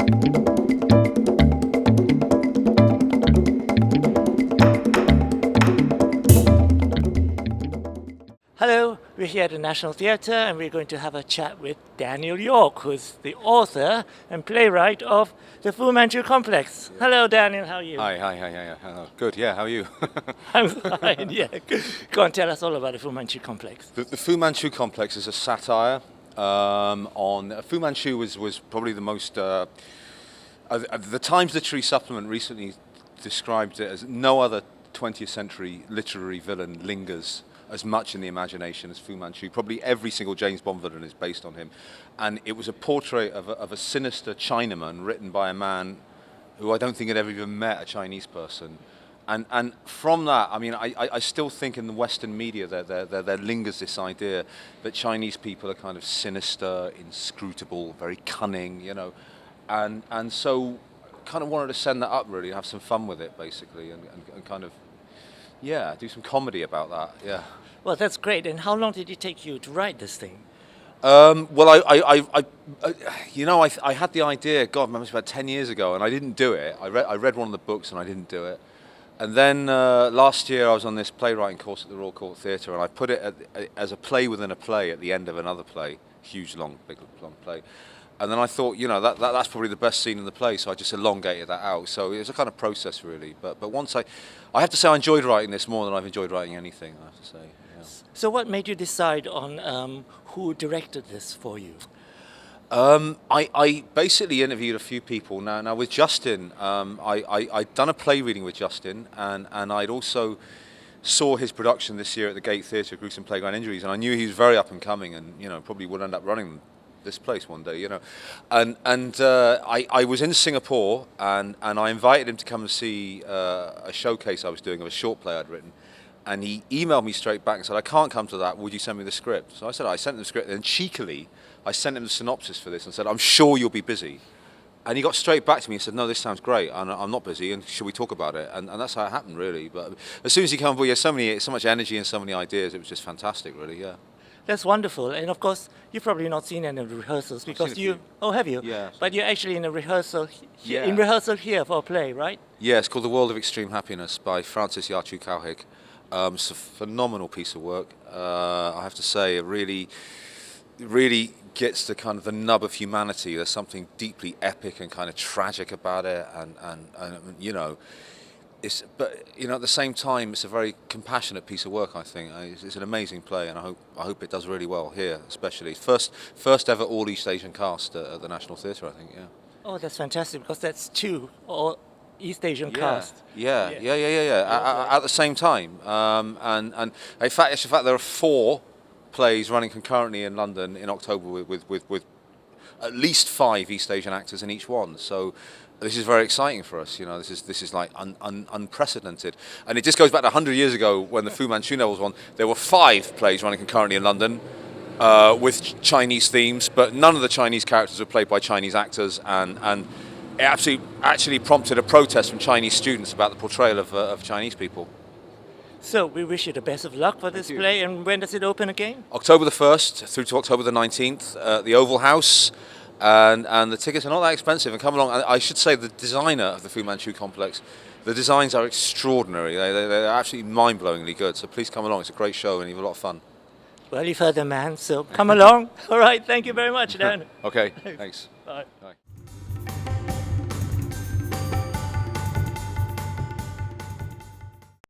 Hello, we're here at the National Theatre and we're going to have a chat with Daniel York, who's the author and playwright of the Fu Manchu Complex. Yeah. Hello Daniel, how are you? Hi. Hello. Good, yeah, how are you? I'm fine, yeah. Go on, tell us all about the Fu Manchu Complex. The Fu Manchu Complex is a satire on... Fu Manchu was probably the most... the Times Literary Supplement recently described it as no other 20th century literary villain lingers as much in the imagination as Fu Manchu. Probably every single James Bond villain is based on him. And it was a portrait of a sinister Chinaman written by a man who I don't think had ever even met a Chinese person. And from that, I mean, I still think in the Western media there lingers this idea that Chinese people are kind of sinister, inscrutable, very cunning, you know. And so kind of wanted to send that up really, have some fun with it basically, and kind of, yeah, do some comedy about that, yeah. Well, that's great. And how long did it take you to write this thing? Well, I had the idea, God, it was about 10 years ago, and I didn't do it. I read one of the books and I didn't do it. And then last year I was on this playwriting course at the Royal Court Theatre, and I put it as a play within a play at the end of another play, huge, long, big, long play. And then I thought, you know, that's probably the best scene in the play, so I just elongated that out. So it was a kind of process, really. But once I have to say I enjoyed writing this more than I've enjoyed writing anything, I have to say. Yeah. So what made you decide on who directed this for you? I basically interviewed a few people. Now with Justin, I'd done a play reading with Justin, and I'd also saw his production this year at the Gate Theatre, Gruesome Playground Injuries, and I knew he was very up and coming, and you know probably would end up running this place one day, you know. And I was in Singapore, and I invited him to come and see a showcase I was doing of a short play I'd written. And he emailed me straight back and said, I can't come to that, would you send me the script? So I said, I sent him the script, and cheekily, I sent him the synopsis for this and said, I'm sure you'll be busy. And he got straight back to me and said, no, this sounds great, and I'm not busy, and should we talk about it? And that's how it happened, really. But as soon as he came on board, he had so much energy and so many ideas, it was just fantastic, really, yeah. That's wonderful. And of course, you've probably not seen any rehearsals because you... Oh, have you? Yeah. But you're actually in a rehearsal, yeah. in rehearsal here for a play, right? Yeah, it's called The World of Extreme Happiness by Francis Yachu Kauhig. It's a phenomenal piece of work. I have to say, it really gets to kind of the nub of humanity. There's something deeply epic and kind of tragic about it, and you know, but you know, at the same time, it's a very compassionate piece of work. I think it's an amazing play, and I hope it does really well here, especially first ever all East Asian cast at the National Theatre. I think, yeah. Oh, that's fantastic because that's two all East Asian cast. Yeah. At the same time, and in fact, there are 4 plays running concurrently in London in October with at least 5 East Asian actors in each one. So this is very exciting for us. You know, this is like unprecedented, and it just goes back to 100 years ago when the Fu Manchu novels won. There were 5 plays running concurrently in London with Chinese themes, but none of the Chinese characters were played by Chinese actors, and it actually prompted a protest from Chinese students about the portrayal of Chinese people. So we wish you the best of luck for this play. And when does it open again? October the 1st through to October the 19th at the Ovalhouse. And the tickets are not that expensive. And come along. I should say the designer of the Fu Manchu complex, the designs are extraordinary. They're absolutely mind-blowingly good. So please come along. It's a great show and you have a lot of fun. Well, you've heard the man, so come along. All right, thank you very much, Dan. Okay, thanks. Bye. Bye.